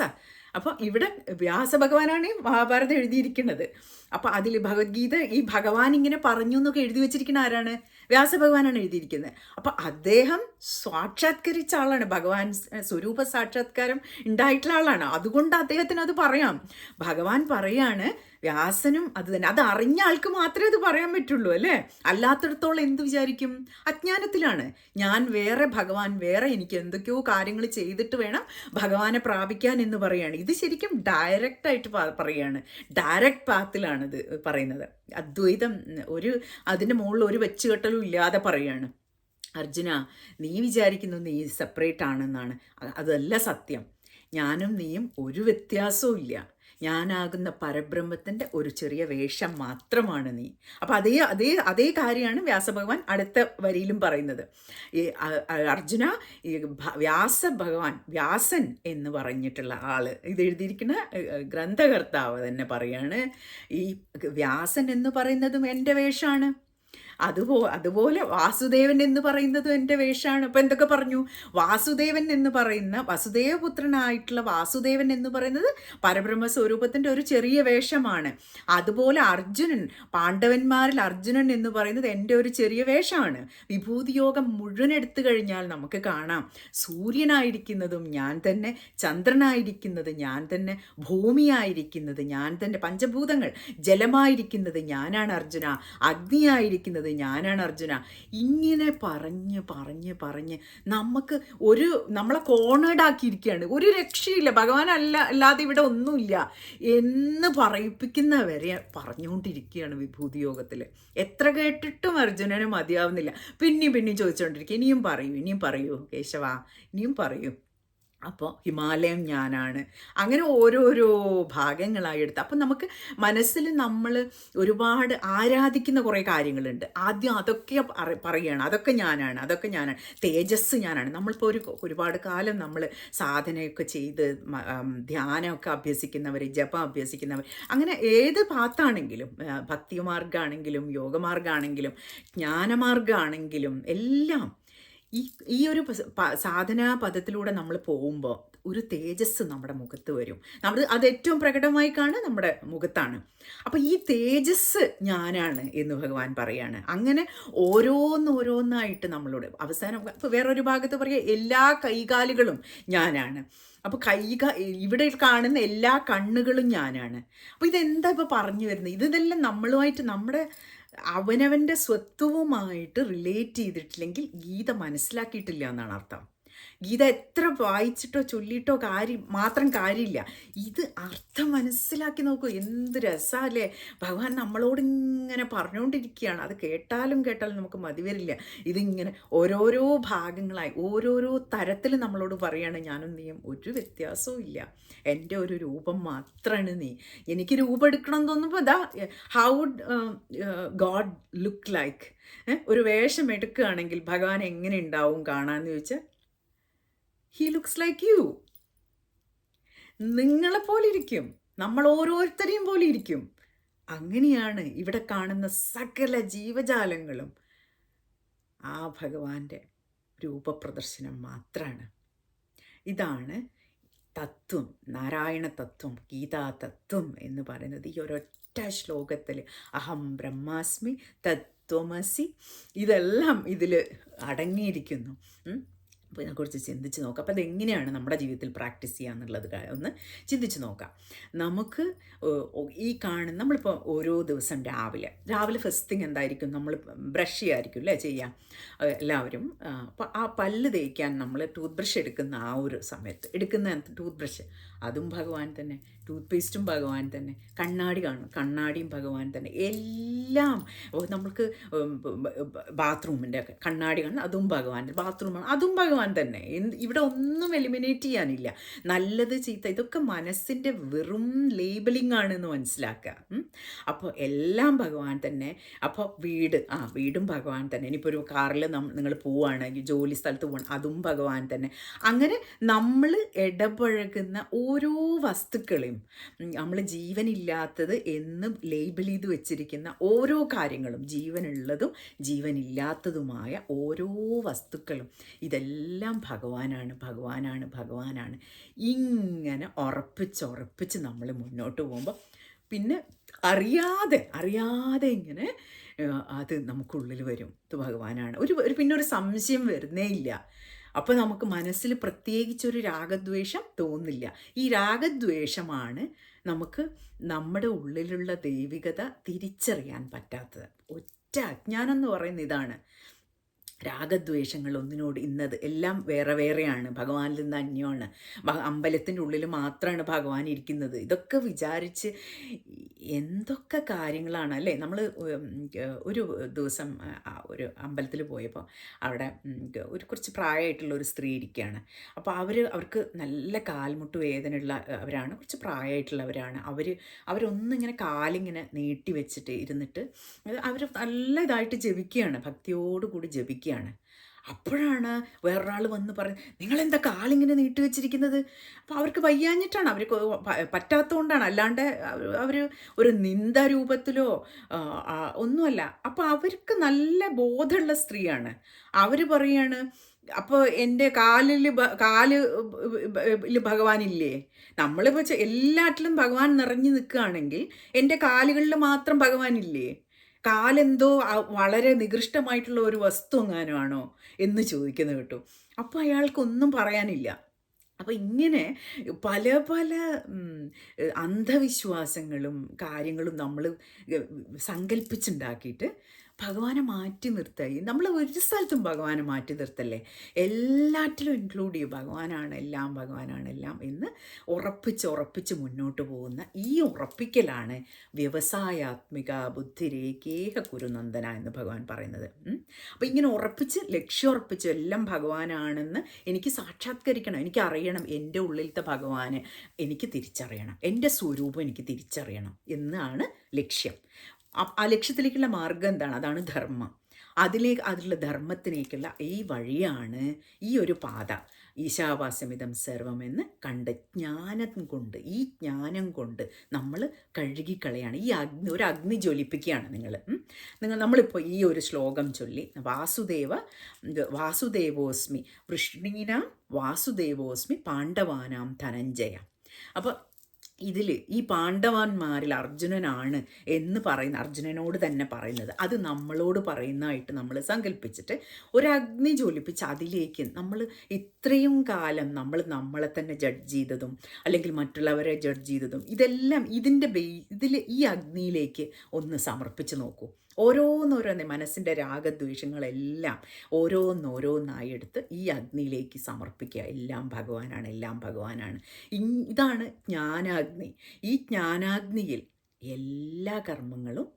അപ്പോൾ ഇവിടെ വ്യാസഭഗവാനാണ് മഹാഭാരതം എഴുതിയിരിക്കുന്നത്. അപ്പോൾ അതിൽ ഭഗവത്ഗീത ഈ ഭഗവാൻ ഇങ്ങനെ പറഞ്ഞു എന്നൊക്കെ എഴുതി വെച്ചിരിക്കുന്ന ആരാണ്? വ്യാസഭഗവാനാണ് എഴുതിയിരിക്കുന്നത്. അപ്പോൾ അദ്ദേഹം സാക്ഷാത്കരിച്ച ആളാണ്, ഭഗവാൻ സ്വരൂപ സാക്ഷാത്കാരം ഉണ്ടായിട്ടുള്ള ആളാണ്. അതുകൊണ്ട് അദ്ദേഹത്തിന് അത് പറയാം. ഭഗവാൻ പറയാണ്, വ്യാസനും അത് തന്നെ. അത് അറിഞ്ഞ ആൾക്ക് മാത്രമേ അത് പറയാൻ പറ്റുള്ളൂ അല്ലേ? അല്ലാത്തടത്തോളം എന്ത് വിചാരിക്കും? അജ്ഞാനത്തിലാണ്. ഞാൻ വേറെ, ഭഗവാൻ വേറെ, എനിക്ക് എന്തൊക്കെയോ കാര്യങ്ങൾ ചെയ്തിട്ട് വേണം ഭഗവാനെ പ്രാപിക്കാൻ എന്ന് പറയാണ്. ഇത് ശരിക്കും ഡയറക്റ്റായിട്ട് പറയാണ്, ഡയറക്റ്റ് പാത്തിലാണ് ഇത് പറയുന്നത്. അദ്വൈതം അതിൻ്റെ മുകളിൽ ഒരു വെച്ചുകെട്ടലും ഇല്ലാതെ പറയാണ്. അർജുന, നീ വിചാരിക്കുന്നു നീ സെപ്പറേറ്റ് ആണെന്നാണ്. അതല്ല സത്യം. ഞാനും നീയും ഒരു വ്യത്യാസവും ഇല്ല. ഞാനാകുന്ന പരബ്രഹ്മത്തിൻ്റെ ഒരു ചെറിയ വേഷം മാത്രമാണ് നീ. അപ്പോൾ അതേ കാര്യമാണ് വ്യാസഭഗവാൻ അടുത്ത വരിയിലും പറയുന്നത്. ഈ അർജുന, ഈ വ്യാസൻ എന്ന് പറഞ്ഞിട്ടുള്ള ആള്, ഇത് എഴുതിയിരിക്കുന്ന ഗ്രന്ഥകർത്താവ് തന്നെ പറയാണ്, ഈ വ്യാസൻ എന്ന് പറയുന്നതും എൻ്റെ വേഷമാണ്. അതുപോലെ വാസുദേവൻ എന്ന് പറയുന്നതും എൻ്റെ വേഷമാണ്. അപ്പോൾ എന്തൊക്കെ പറഞ്ഞു? വാസുദേവൻ എന്ന് പറയുന്ന വസുദേവപുത്രനായിട്ടുള്ള വാസുദേവൻ എന്ന് പറയുന്നത് പരബ്രഹ്മ സ്വരൂപത്തിൻ്റെ ഒരു ചെറിയ വേഷമാണ്. അതുപോലെ അർജുനൻ, പാണ്ഡവന്മാരിൽ അർജുനൻ എന്ന് പറയുന്നത് എൻ്റെ ഒരു ചെറിയ വേഷമാണ്. വിഭൂതിയോഗം മുഴുവൻ എടുത്തു കഴിഞ്ഞാൽ നമുക്ക് കാണാം, സൂര്യനായിരിക്കുന്നതും ഞാൻ തന്നെ, ചന്ദ്രനായിരിക്കുന്നത് ഞാൻ തന്നെ, ഭൂമിയായിരിക്കുന്നത് ഞാൻ തന്നെ, പഞ്ചഭൂതങ്ങൾ, ജലമായിരിക്കുന്നത് ഞാനാണ് അർജുന, അഗ്നിയായിരിക്കുന്നത് ഞാനാണ് അർജുന. ഇങ്ങനെ പറഞ്ഞ് നമുക്ക് നമ്മളെ കോണേഡ് ആക്കിയിരിക്കുകയാണ്. ഒരു രക്ഷയില്ല, ഭഗവാൻ അല്ലാതെ ഇവിടെ ഒന്നുമില്ല എന്ന് പറയിപ്പിക്കുന്ന വരെ പറഞ്ഞുകൊണ്ടിരിക്കുകയാണ് വിഭൂതി യോഗത്തിൽ. എത്ര കേട്ടിട്ടും അർജുനന് മതിയാവുന്നില്ല. പിന്നെയും ചോദിച്ചുകൊണ്ടിരിക്കുക, ഇനിയും പറയൂ കേശവ, ഇനിയും പറയൂ. അപ്പോൾ ഹിമാലയം ഞാനാണ്. അങ്ങനെ ഓരോരോ ഭാഗങ്ങളായി എടുത്ത് അപ്പം നമുക്ക് മനസ്സിൽ നമ്മൾ ഒരുപാട് ആരാധിക്കുന്ന കുറേ കാര്യങ്ങളുണ്ട്. ആദ്യം അതൊക്കെ പറയുകയാണ്, അതൊക്കെ ഞാനാണ്, തേജസ് ഞാനാണ്. നമ്മളിപ്പോൾ ഒരുപാട് കാലം നമ്മൾ സാധനയൊക്കെ ചെയ്ത് ധ്യാനമൊക്കെ അഭ്യസിക്കുന്നവർ, ജപം അഭ്യസിക്കുന്നവർ, അങ്ങനെ ഏത് പാത്താണെങ്കിലും, ഭക്തിമാർഗ്ഗമാണെങ്കിലും യോഗമാർഗ്ഗമാണെങ്കിലും ജ്ഞാനമാർഗ്ഗമാണെങ്കിലും എല്ലാം ഈ ഒരു സാധനാ പദത്തിലൂടെ നമ്മൾ പോകുമ്പോൾ ഒരു തേജസ് നമ്മുടെ മുഖത്ത് വരും. അത് ഏറ്റവും പ്രകടമായി കാണുക നമ്മുടെ മുഖത്താണ്. അപ്പോൾ ഈ തേജസ് ഞാനാണ് എന്ന് ഭഗവാൻ പറയാണ്. അങ്ങനെ ഓരോന്നായിട്ട് നമ്മളോട് അവസാനം ഇപ്പോൾ വേറൊരു ഭാഗത്ത് പറയുക, എല്ലാ കൈകാലുകളും ഞാനാണ്. അപ്പോൾ ഇവിടെ കാണുന്ന എല്ലാ കണ്ണുകളും ഞാനാണ്. അപ്പോൾ ഇതെന്താ ഇപ്പോൾ പറഞ്ഞു വരുന്നത്? ഇതെല്ലാം നമ്മളുമായിട്ട്, നമ്മുടെ അവനവൻ്റെ സ്വത്വവുമായിട്ട് റിലേറ്റ് ചെയ്തിട്ടില്ലെങ്കിൽ ഗീത മനസ്സിലാക്കിയിട്ടില്ല എന്നാണ് അർത്ഥം. ഗീത എത്ര വായിച്ചിട്ടോ ചൊല്ലിയിട്ടോ മാത്രം കാര്യമില്ല. ഇത് അർത്ഥം മനസ്സിലാക്കി നോക്കൂ, എന്ത് രസമല്ലേ. ഭഗവാൻ നമ്മളോട് ഇങ്ങനെ പറഞ്ഞുകൊണ്ടിരിക്കുകയാണ്. അത് കേട്ടാലും നമുക്ക് മതി വരില്ല. ഇതിങ്ങനെ ഓരോരോ ഭാഗങ്ങളായി ഓരോരോ തരത്തിൽ നമ്മളോട് പറയുകയാണ്, ഞാനും നീയും ഒരു വ്യത്യാസവും ഇല്ല, എൻ്റെ ഒരു രൂപം മാത്രമാണ് നീ. എനിക്ക് രൂപം എടുക്കണം എന്ന് തോന്നുമ്പോൾ how would God look like. ഒരു വേഷം എടുക്കുകയാണെങ്കിൽ ഭഗവാൻ എങ്ങനെ ഉണ്ടാവും കാണാമെന്ന് ചോദിച്ചാൽ, ഹി ലുക്സ് ലൈക്ക് യു. നിങ്ങളെപ്പോലെ ഇരിക്കും, നമ്മൾ ഓരോരുത്തരെയും പോലെ ഇരിക്കും. അങ്ങനെയാണ് ഇവിടെ കാണുന്ന സകല ജീവജാലങ്ങളും ആ ഭഗവാന്റെ രൂപപ്രദർശനം മാത്രമാണ്. ഇതാണ് തത്വം, നാരായണ തത്വം, ഗീതാ തത്വം എന്ന് പറയുന്നത് ഈ ഒരൊറ്റ ശ്ലോകത്തിൽ അഹം ബ്രഹ്മാസ്മി തത്വമസി ഇതെല്ലാം ഇതിൽ അടങ്ങിയിരിക്കുന്നു. അപ്പോൾ ഇതിനെക്കുറിച്ച് ചിന്തിച്ച് നോക്കാം. അപ്പോൾ അതെങ്ങനെയാണ് നമ്മുടെ ജീവിതത്തിൽ പ്രാക്ടീസ് ചെയ്യുക എന്നുള്ളത് ഒന്ന് ചിന്തിച്ച് നോക്കാം. നമുക്ക് ഈ നമ്മളിപ്പോൾ ഓരോ ദിവസം രാവിലെ ഫസ്റ്റ് തിങ് എന്തായിരിക്കും, നമ്മൾ ബ്രഷ് ചെയ്യായിരിക്കും അല്ലേ ചെയ്യുക എല്ലാവരും. അപ്പോൾ ആ പല്ല് തേക്കാൻ നമ്മൾ ടൂത്ത് ബ്രഷ് എടുക്കുന്ന ആ ഒരു സമയത്ത് എടുക്കുന്ന ടൂത്ത് ബ്രഷ് അതും ഭഗവാൻ തന്നെ, ടൂത്ത് പേസ്റ്റും ഭഗവാൻ തന്നെ, കണ്ണാടി കാണും, കണ്ണാടിയും ഭഗവാൻ തന്നെ, എല്ലാം നമ്മൾക്ക് ബാത്റൂമിൻ്റെ കണ്ണാടി കാണും അതും ഭഗവാൻ, ബാത്റൂമാണ് അതും ഭഗവാൻ തന്നെ. ഇവിടെ ഒന്നും എലിമിനേറ്റ് ചെയ്യാനില്ല. നല്ലത് ചീത്ത ഇതൊക്കെ മനസ്സിൻ്റെ വെറും ലേബലിംഗ് ആണെന്ന് മനസ്സിലാക്കുക. അപ്പോൾ എല്ലാം ഭഗവാൻ തന്നെ. അപ്പോൾ വീടും ഭഗവാൻ തന്നെ. ഇനിയിപ്പോൾ ഒരു കാറിൽ നിങ്ങൾ പോവുകയാണെങ്കിൽ ജോലി സ്ഥലത്ത് പോകണം അതും ഭഗവാൻ തന്നെ. അങ്ങനെ നമ്മൾ ഇടപഴകുന്ന ഓരോ വസ്തുക്കളെയും നമ്മൾ ജീവനില്ലാത്തത് എന്ന് ലേബിൾ ചെയ്ത് വെച്ചിരിക്കുന്ന ഓരോ കാര്യങ്ങളും, ജീവനുള്ളതും ജീവനില്ലാത്തതുമായ ഓരോ വസ്തുക്കളും ഇതെല്ലാം ഭഗവാനാണ്, ഭഗവാനാണ്, ഭഗവാനാണ്. ഇങ്ങനെ ഉറപ്പിച്ച് നമ്മൾ മുന്നോട്ട് പോകുമ്പോൾ പിന്നെ അറിയാതെ ഇങ്ങനെ അത് നമുക്കുള്ളിൽ വരും, ഇത് ഭഗവാനാണ്. പിന്നെ ഒരു സംശയം വരുന്നേ ഇല്ല. അപ്പോൾ നമുക്ക് മനസ്സിൽ പ്രത്യേകിച്ചൊരു രാഗദ്വേഷം തോന്നില്ല. ഈ രാഗദ്വേഷമാണ് നമുക്ക് നമ്മുടെ ഉള്ളിലുള്ള ദൈവികത തിരിച്ചറിയാൻ പറ്റാത്തത്. ഒറ്റ അജ്ഞാനം എന്ന് പറയുന്ന ഇതാണ്. രാഗദ്വേഷങ്ങൾ ഒന്നിനോട് ഇന്നത് എല്ലാം വേറെയാണ്, ഭഗവാനിൽ നിന്ന് അന്യമാണ്, അമ്പലത്തിൻ്റെ ഉള്ളിൽ മാത്രമാണ് ഭഗവാൻ ഇരിക്കുന്നത്. ഇതൊക്കെ വിചാരിച്ച് എന്തൊക്കെ കാര്യങ്ങളാണ് അല്ലേ. നമ്മൾ ഒരു ദിവസം ഒരു അമ്പലത്തിൽ പോയപ്പോൾ അവിടെ കുറച്ച് പ്രായമായിട്ടുള്ള ഒരു സ്ത്രീ ഇരിക്കുകയാണ്. അപ്പോൾ അവർക്ക് നല്ല കാൽമുട്ട് വേദനയുള്ള അവരാണ്, കുറച്ച് പ്രായമായിട്ടുള്ളവരാണ്. അവരൊന്നിങ്ങനെ കാലിങ്ങനെ നീട്ടി വെച്ചിട്ട് ഇരുന്നിട്ട് അവർ നല്ല ഇതായിട്ട് ജപിക്കുകയാണ്, ഭക്തിയോടുകൂടി ജപിക്കുകയാണ്. അപ്പോഴാണ് വേറൊരാൾ വന്ന് പറഞ്ഞ്, നിങ്ങളെന്താ കാലിങ്ങനെ നീട്ടി വെച്ചിരിക്കുന്നത്? അപ്പോൾ അവർക്ക് വയ്യാഞ്ഞിട്ടാണ്, അവർക്ക് പറ്റാത്തതുകൊണ്ടാണ്, അല്ലാണ്ട് അവർ ഒരു നിന്ദ രൂപത്തിലോ ഒന്നുമല്ല. അപ്പോൾ അവർക്ക് നല്ല ബോധമുള്ള സ്ത്രീയാണ്. അവർ പറയാണ്, അപ്പോൾ എൻ്റെ കാലിൽ ഭഗവാനില്ലേ? നമ്മളിപ്പോൾ എല്ലാറ്റിലും ഭഗവാൻ നിറഞ്ഞു നിൽക്കുകയാണെങ്കിൽ എൻ്റെ കാലുകളിൽ മാത്രം ഭഗവാനില്ലേ? കാലെന്തോ വളരെ നികൃഷ്ടമായിട്ടുള്ള ഒരു വസ്തു എങ്ങാനുമാണോ എന്ന് ചോദിക്കുന്നത് കേട്ടു. അപ്പോൾ അയാൾക്കൊന്നും പറയാനില്ല. അപ്പോൾ ഇങ്ങനെ പല അന്ധവിശ്വാസങ്ങളും കാര്യങ്ങളും നമ്മൾ സങ്കല്പിച്ചുണ്ടാക്കിയിട്ട് ഭഗവാനെ മാറ്റി നിർത്തായി. നമ്മൾ ഒരു സ്ഥലത്തും ഭഗവാനെ മാറ്റി നിർത്തല്ലേ, എല്ലാറ്റിലും ഇൻക്ലൂഡ് ചെയ്യും, ഭഗവാനാണ് എല്ലാം എന്ന് ഉറപ്പിച്ച് മുന്നോട്ട് പോകുന്ന ഈ ഉറപ്പിക്കലാണ് വ്യവസായാത്മിക ബുദ്ധിരേഖേഹ കുരുനന്ദന എന്ന് ഭഗവാൻ പറയുന്നത്. അപ്പോൾ ഇങ്ങനെ ലക്ഷ്യം ഉറപ്പിച്ച് എല്ലാം ഭഗവാനാണെന്ന് എനിക്ക് സാക്ഷാത്കരിക്കണം, എനിക്കറിയണം, എൻ്റെ ഉള്ളിലത്തെ ഭഗവാനെ എനിക്ക് തിരിച്ചറിയണം, എൻ്റെ സ്വരൂപം എനിക്ക് തിരിച്ചറിയണം എന്നാണ് ലക്ഷ്യം. ആ ലക്ഷ്യത്തിലേക്കുള്ള മാർഗം എന്താണ്? അതാണ് ധർമ്മം. അതിലുള്ള ധർമ്മത്തിലേക്കുള്ള ഈ വഴിയാണ് ഈ ഒരു പാത. ഈശാവാസ്യമിതം സർവം എന്ന് കണ്ട് ഈ ജ്ഞാനം കൊണ്ട് നമ്മൾ കഴുകിക്കളയാണ്. ഒരു അഗ്നി ജ്വലിപ്പിക്കുകയാണ് നമ്മളിപ്പോൾ ഈ ഒരു ശ്ലോകം ചൊല്ലി വാസുദേവോസ്മി വൃഷ്ണീനാം വാസുദേവോസ്മി പാണ്ഡവാനാം ധനഞ്ജയ. അപ്പോൾ ഈ പാണ്ഡവന്മാരിൽ അർജുനനാണ് എന്ന് അർജുനനോട് തന്നെ പറയുന്നത്, അത് നമ്മളോട് പറയുന്നതായിട്ട് നമ്മൾ സങ്കല്പിച്ചിട്ട് ഒരു അഗ്നി ജ്വലിപ്പിച്ച് അതിലേക്ക് നമ്മൾ ഇത്രയും കാലം നമ്മളെ തന്നെ ജഡ്ജ് ചെയ്തതും അല്ലെങ്കിൽ മറ്റുള്ളവരെ ജഡ്ജ് ചെയ്തതും ഇതെല്ലാം ഈ അഗ്നിയിലേക്ക് ഒന്ന് സമർപ്പിച്ച് നോക്കൂ. ഓരോന്നോരോന്ന് മനസ്സിൻ്റെ രാഗദ്വേഷങ്ങളെല്ലാം ഓരോന്നായി എടുത്ത് ഈ അഗ്നിയിലേക്ക് സമർപ്പിക്കുക. എല്ലാം ഭഗവാനാണ്. ഇതാണ് ജ്ഞാനാഗ്നി. ഈ ജ്ഞാനാഗ്നിയിൽ എല്ലാ കർമ്മങ്ങളും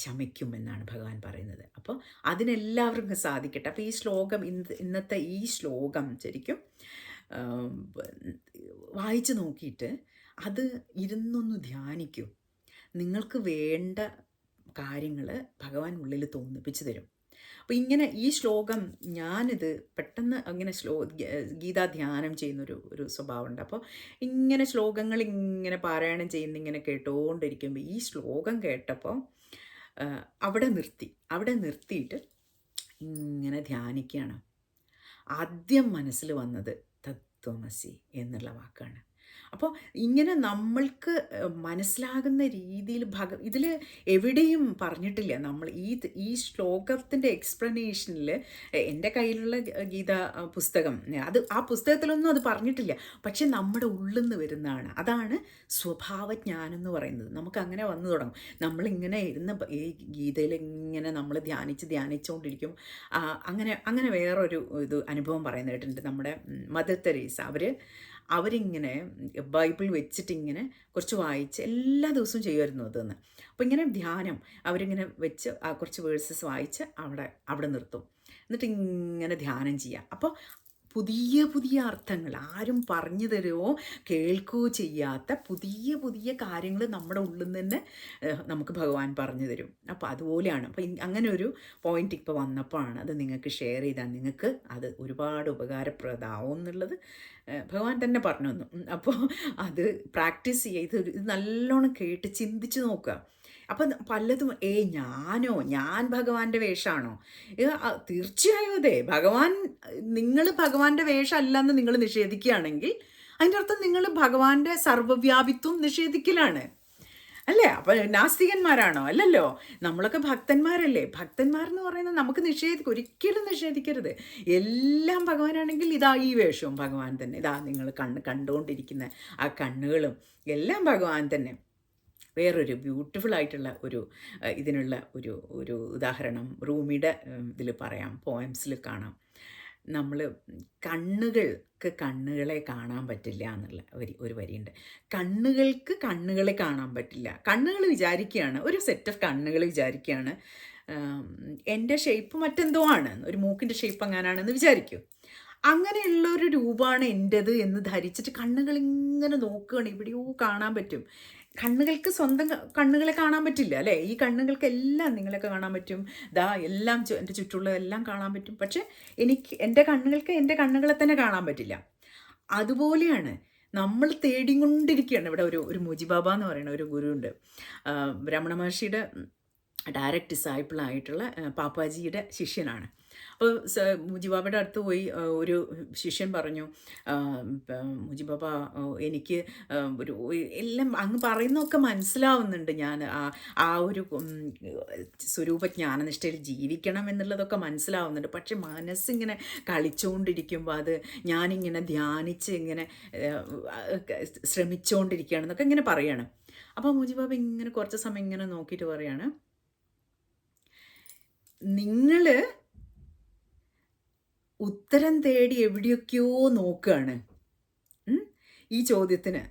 ശമിക്കുമെന്നാണ് ഭഗവാൻ പറയുന്നത്. അപ്പോൾ അതിനെല്ലാവർക്കും സാധിക്കട്ടെ. അപ്പോൾ ഈ ശ്ലോകം ഇന്നത്തെ ഈ ശ്ലോകം ശരിക്കും വായിച്ച് നോക്കിയിട്ട് അത് ഇരുന്നൊന്ന് ധ്യാനിക്കൂ. നിങ്ങൾക്ക് വേണ്ട കാര്യങ്ങൾ ഭഗവാൻ ഉള്ളിൽ തോന്നിപ്പിച്ച് തരും. അപ്പോൾ ഇങ്ങനെ ഈ ശ്ലോകം ഞാനിത് പെട്ടെന്ന് അങ്ങനെ ഗീതാ ധ്യാനം ചെയ്യുന്നൊരു സ്വഭാവമുണ്ട്. അപ്പോൾ ഇങ്ങനെ ശ്ലോകങ്ങൾ ഇങ്ങനെ പാരായണം ഇങ്ങനെ കേട്ടുകൊണ്ടിരിക്കുമ്പോൾ ഈ ശ്ലോകം കേട്ടപ്പോൾ അവിടെ നിർത്തിയിട്ട് ഇങ്ങനെ ധ്യാനിക്കുകയാണ്. ആദ്യം മനസ്സിൽ വന്നത് തത്വമസി എന്നുള്ള വാക്കാണ്. അപ്പോൾ ഇങ്ങനെ നമ്മൾക്ക് മനസ്സിലാകുന്ന രീതിയിൽ ഇതിൽ എവിടെയും പറഞ്ഞിട്ടില്ല. നമ്മൾ ഈ ശ്ലോകത്തിൻ്റെ എക്സ്പ്ലനേഷനിൽ എൻ്റെ കയ്യിലുള്ള ഗീത പുസ്തകം ആ പുസ്തകത്തിലൊന്നും അത് പറഞ്ഞിട്ടില്ല. പക്ഷെ നമ്മുടെ ഉള്ളിൽ നിന്ന് വരുന്നതാണ്. അതാണ് സ്വഭാവജ്ഞാനം എന്ന് പറയുന്നത്. നമുക്കങ്ങനെ വന്നു തുടങ്ങും. നമ്മളിങ്ങനെ ഇരുന്ന് ഈ ഗീതയിൽ ഇങ്ങനെ നമ്മൾ ധ്യാനിച്ചുകൊണ്ടിരിക്കും. അങ്ങനെ വേറൊരു അനുഭവം പറയുന്നത് കേട്ടിട്ടുണ്ട്. നമ്മുടെ മദർ തെരേസ അവരിങ്ങനെ ബൈബിൾ വെച്ചിട്ടിങ്ങനെ കുറച്ച് വായിച്ച് എല്ലാ ദിവസവും ചെയ്യുമായിരുന്നു അതെന്ന്. അപ്പോൾ ഇങ്ങനെ ധ്യാനം അവരിങ്ങനെ വെച്ച് കുറച്ച് വേഴ്സസ് വായിച്ച് അവിടെ നിർത്തും. എന്നിട്ട് ഇങ്ങനെ ധ്യാനം ചെയ്യുക. അപ്പോൾ പുതിയ പുതിയ അർത്ഥങ്ങൾ ആരും പറഞ്ഞു തരുമോ കേൾക്കുകയോ ചെയ്യാത്ത പുതിയ പുതിയ കാര്യങ്ങൾ നമ്മുടെ ഉള്ളിൽ നിന്ന് തന്നെ നമുക്ക് ഭഗവാൻ പറഞ്ഞു തരും. അപ്പോൾ അതുപോലെയാണ്. അപ്പോൾ അങ്ങനെ ഒരു പോയിന്റ് ഇപ്പോൾ വന്നപ്പോഴാണ് അത് നിങ്ങൾക്ക് ഷെയർ ചെയ്താൽ നിങ്ങൾക്ക് അത് ഒരുപാട് ഉപകാരപ്രദമാവും എന്നുള്ളത് ഭഗവാൻ തന്നെ പറഞ്ഞു തന്നു. അപ്പോൾ അത് പ്രാക്ടീസ് ചെയ്ത് ഇത് നല്ലോണം കേട്ട് ചിന്തിച്ച് നോക്കുക. അപ്പം പലതും ഞാൻ ഭഗവാന്റെ വേഷമാണോ? തീർച്ചയായും അതെ. നിങ്ങൾ ഭഗവാന്റെ വേഷമല്ലെന്ന് നിങ്ങൾ നിഷേധിക്കുകയാണെങ്കിൽ അതിൻ്റെ അർത്ഥം നിങ്ങൾ ഭഗവാന്റെ സർവ്വവ്യാപിത്വം നിഷേധിക്കലാണ് അല്ലേ? അപ്പം നാസ്തികന്മാരാണോ? അല്ലല്ലോ. നമ്മളൊക്കെ ഭക്തന്മാരല്ലേ. ഭക്തന്മാരെന്ന് പറയുന്നത് നമുക്ക് ഒരിക്കലും നിഷേധിക്കരുത്. എല്ലാം ഭഗവാനാണെങ്കിൽ ഇതാ ഈ വേഷവും ഭഗവാൻ തന്നെ. ഇതാ നിങ്ങൾ കണ്ടുകൊണ്ടിരിക്കുന്ന ആ കണ്ണുകളും എല്ലാം ഭഗവാൻ തന്നെ. വേറൊരു ബ്യൂട്ടിഫുൾ ആയിട്ടുള്ള ഇതിനുള്ള ഒരു ഉദാഹരണം റൂമിയുടെ ഇതിൽ പറയാം, പോയംസിൽ കാണാം. നമ്മൾ കണ്ണുകളെ കാണാൻ പറ്റില്ല എന്നുള്ള ഒരു വരിയുണ്ട്. കണ്ണുകൾക്ക് കണ്ണുകളെ കാണാൻ പറ്റില്ല. കണ്ണുകൾ വിചാരിക്കുകയാണ്, ഒരു സെറ്റ് ഓഫ് കണ്ണുകൾ വിചാരിക്കുകയാണ് എൻ്റെ ഷേപ്പ് മറ്റെന്തോ ആണ്, ഒരു മൂക്കിൻ്റെ ഷേപ്പ് അങ്ങനാണെന്ന് വിചാരിക്കൂ. അങ്ങനെയുള്ള ഒരു രൂപമാണ് എൻ്റെത് എന്ന് ധരിച്ചിട്ട് കണ്ണുകൾ ഇങ്ങനെ നോക്കുകയാണ്. എവിടെയോ കാണാൻ പറ്റും. കണ്ണുകൾക്ക് സ്വന്തം കണ്ണുകളെ കാണാൻ പറ്റില്ല അല്ലേ? ഈ കണ്ണുകൾക്ക് എല്ലാം നിങ്ങളൊക്കെ കാണാൻ പറ്റും. എല്ലാം എൻ്റെ ചുറ്റുള്ളതെല്ലാം കാണാൻ പറ്റും. പക്ഷെ എൻ്റെ കണ്ണുകൾക്ക് എൻ്റെ കണ്ണുകളെ തന്നെ കാണാൻ പറ്റില്ല. അതുപോലെയാണ് നമ്മൾ തേടിക്കൊണ്ടിരിക്കുകയാണ്. ഇവിടെ ഒരു മുജിബാബ എന്ന് പറയുന്ന ഒരു ഗുരുവുണ്ട്. രമണ മഹർഷിയുടെ ഡയറക്റ്റ് ഡിസൈപ്പിളായിട്ടുള്ള പാപ്പാജിയുടെ ശിഷ്യനാണ്. അപ്പോൾ മുജിബാബയുടെ അടുത്ത് പോയി ഒരു ശിഷ്യൻ പറഞ്ഞു, മുജിബാബ എനിക്ക് എല്ലാം അങ്ങ് പറയുന്നതൊക്കെ മനസ്സിലാവുന്നുണ്ട്, ഞാൻ ആ ഒരു സ്വരൂപ ജ്ഞാനനിഷ്ഠയിൽ ജീവിക്കണം എന്നുള്ളതൊക്കെ മനസ്സിലാവുന്നുണ്ട്. പക്ഷെ മനസ്സിങ്ങനെ കളിച്ചുകൊണ്ടിരിക്കുമ്പോൾ ഞാനിങ്ങനെ ധ്യാനിച്ച് ഇങ്ങനെ ശ്രമിച്ചുകൊണ്ടിരിക്കുകയാണെന്നൊക്കെ ഇങ്ങനെ പറയാണ്. അപ്പോൾ മുജിബാബ ഇങ്ങനെ കുറച്ച് സമയം ഇങ്ങനെ നോക്കിയിട്ട് പറയാണ്, നിങ്ങൾ ഉത്തരം തേടി എവിടെയൊക്കെയോ നോക്കുകയാണ്. ഈ ചോദ്യത്തിന്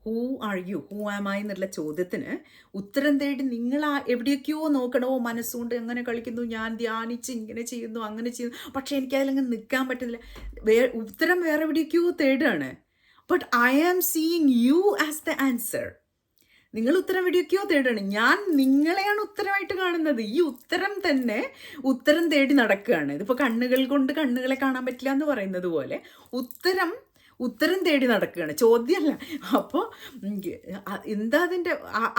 who are you, who am I എന്നുള്ള ചോദ്യത്തിന് ഉത്തരം തേടി നിങ്ങൾ എവിടെയൊക്കെയോ നോക്കണോ. മനസ്സുകൊണ്ട് എങ്ങനെ കളിക്കുന്നു, ഞാൻ ധ്യാനിച്ച് ഇങ്ങനെ ചെയ്യുന്നു, അങ്ങനെ ചെയ്യുന്നു, പക്ഷേ എനിക്കതിലങ്ങ് നിൽക്കാൻ പറ്റുന്നില്ല. ഉത്തരം വേറെ എവിടെയൊക്കെയോ തേടുകയാണ്. But I am seeing you as the answer. നിങ്ങൾ ഉത്തരം എവിടെയൊക്കെയോ തേടാണ്, ഞാൻ നിങ്ങളെയാണ് ഉത്തരമായിട്ട് കാണുന്നത്. ഈ ഉത്തരം തേടി നടക്കുകയാണ്. ഇതിപ്പോൾ കണ്ണുകൾ കൊണ്ട് കണ്ണുകളെ കാണാൻ പറ്റില്ല എന്ന് പറയുന്നത് പോലെ ഉത്തരം തേടി നടക്കുകയാണ്, ചോദ്യമല്ല. അപ്പോൾ എന്താ അതിൻ്റെ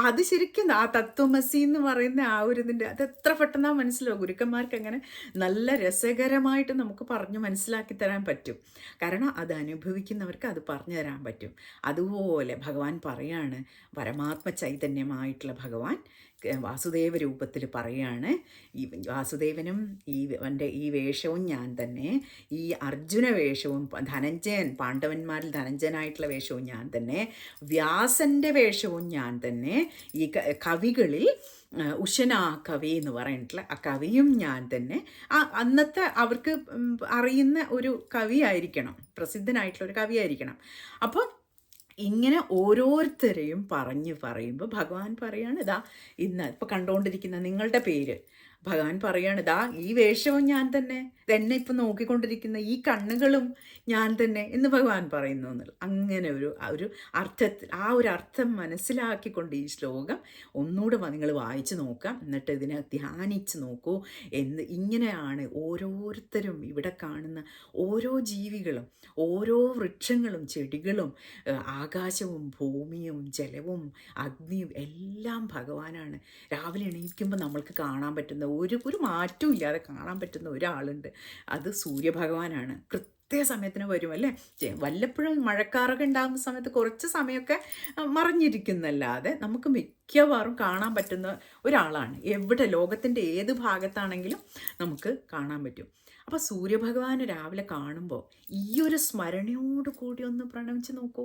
അത് ശരിക്കും ആ തത്വമസി എന്ന് പറയുന്ന ആ ഒരു ഇതിൻ്റെ അത് എത്ര പെട്ടെന്നാ മനസ്സിലാവും. ഗുരുക്കന്മാർക്ക് അങ്ങനെ നല്ല രസകരമായിട്ട് നമുക്ക് പറഞ്ഞു മനസ്സിലാക്കി തരാൻ പറ്റും. കാരണം അത് അനുഭവിക്കുന്നവർക്ക് അത് പറഞ്ഞു തരാൻ പറ്റും. അതുപോലെ ഭഗവാൻ പറയാണ്, പരമാത്മ ചൈതന്യമായിട്ടുള്ള ഭഗവാൻ വാസുദേവ രൂപത്തിൽ പറയാണ്, ഈ വാസുദേവനും ഈ വേഷവും ഞാൻ തന്നെ, ഈ അർജുന വേഷവും പാണ്ഡവന്മാരിൽ ധനഞ്ജയനായിട്ടുള്ള വേഷവും ഞാൻ തന്നെ, വ്യാസൻ്റെ വേഷവും ഞാൻ തന്നെ, ഈ കവികളിൽ ഉശനാ കവി എന്ന് പറഞ്ഞിട്ടുള്ള ആ കവിയും ഞാൻ തന്നെ. അന്നത്തെ അവർക്ക് അറിയുന്ന ഒരു കവിയായിരിക്കണം, പ്രസിദ്ധനായിട്ടുള്ള ഒരു കവിയായിരിക്കണം. അപ്പോൾ ഇങ്ങനെ ഓരോരുത്തരെയും പറയുമ്പോൾ ഭഗവാൻ പറയാണ്, ഇന്ന് ഇപ്പോൾ കണ്ടുകൊണ്ടിരിക്കുന്ന നിങ്ങളുടെ പേര് ഭഗവാൻ പറയാണ്, ഈ വേഷവും ഞാൻ തന്നെ, എന്നെ ഇപ്പം നോക്കിക്കൊണ്ടിരിക്കുന്ന ഈ കണ്ണുകളും ഞാൻ തന്നെ എന്ന് ഭഗവാൻ പറയുന്നു എന്നുള്ളത്. അങ്ങനെ ഒരു അർത്ഥത്തിൽ ഒരു അർത്ഥം മനസ്സിലാക്കിക്കൊണ്ട് ഈ ശ്ലോകം ഒന്നുകൂടെ നിങ്ങൾ വായിച്ച് നോക്കാം. എന്നിട്ട് ഇതിനെ ധ്യാനിച്ച് നോക്കൂ. ഇങ്ങനെയാണ് ഓരോരുത്തരും ഇവിടെ കാണുന്ന ഓരോ ജീവികളും, ഓരോ വൃക്ഷങ്ങളും ചെടികളും ആകാശവും ഭൂമിയും ജലവും അഗ്നിയും എല്ലാം ഭഗവാനാണ്. രാവിലെ എണീക്കുമ്പോൾ നമ്മൾക്ക് കാണാൻ പറ്റുന്ന ഒരു മാറ്റവും ഇല്ലാതെ കാണാൻ പറ്റുന്ന ഒരാളുണ്ട്, അത് സൂര്യഭഗവാനാണ്. കൃത്യസമയത്തിന് വരും അല്ലേ. വല്ലപ്പോഴും മഴക്കാറൊക്കെ ഉണ്ടാകുന്ന സമയത്ത് കുറച്ച് സമയമൊക്കെ മറഞ്ഞിരിക്കുന്നല്ലാതെ നമുക്ക് മിക്കവാറും കാണാൻ പറ്റുന്ന ഒരാളാണ്. എവിടെ ലോകത്തിൻ്റെ ഏത് ഭാഗത്താണെങ്കിലും നമുക്ക് കാണാൻ പറ്റും. അപ്പോൾ സൂര്യഭഗവാനെ രാവിലെ കാണുമ്പോൾ ഈ ഒരു സ്മരണയോട് കൂടി ഒന്ന് പ്രണമിച്ച് നോക്കൂ.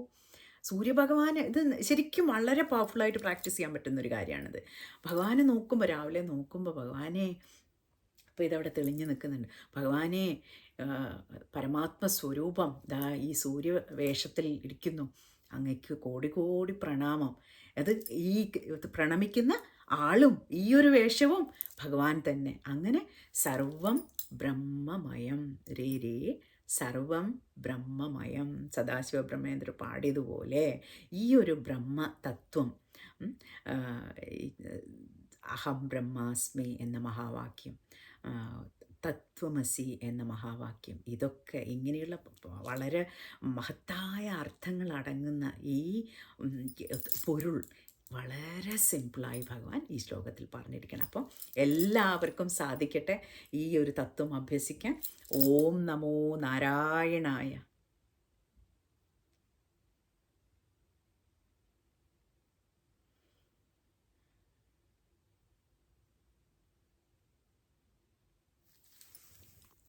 സൂര്യഭഗവാന് ഇത് ശരിക്കും വളരെ പവർഫുള്ളായിട്ട് പ്രാക്ടീസ് ചെയ്യാൻ പറ്റുന്നൊരു കാര്യമാണിത്. ഭഗവാനെ നോക്കുമ്പോൾ, രാവിലെ നോക്കുമ്പോൾ, ഭഗവാനെ അപ്പോൾ ഇതവിടെ തെളിഞ്ഞു നിൽക്കുന്നുണ്ട്. ഭഗവാനെ, പരമാത്മ സ്വരൂപം ദാ ഈ സൂര്യവേഷത്തിൽ ഇരിക്കുന്നു. അങ്ങയ്ക്ക് കോടി കോടി പ്രണാമം. അത് ഈ പ്രണമിക്കുന്ന ആളും ഈ ഒരു വേഷവും ഭഗവാൻ തന്നെ. അങ്ങനെ സർവം ബ്രഹ്മമയം രേ രേ സർവം ബ്രഹ്മമയം. സദാശിവ ബ്രഹ്മേന്ദ്ര പാടിയതുപോലെ ഈ ഒരു ബ്രഹ്മതത്വം, അഹം ബ്രഹ്മാസ്മി എന്ന മഹാവാക്യം, തത്വമസി എന്ന മഹാവാക്യം, ഇതൊക്കെ ഇങ്ങനെയുള്ള വളരെ മഹത്തായ അർത്ഥങ്ങൾ അടങ്ങുന്ന ഈ പൊരുൾ വളരെ സിമ്പിളായി ഭഗവാൻ ഈ ശ്ലോകത്തിൽ പറഞ്ഞിരിക്കണം. അപ്പോൾ എല്ലാവർക്കും സാധിക്കട്ടെ ഈ ഒരു തത്വം അഭ്യസിക്കാൻ. ഓം നമോ നാരായണായ.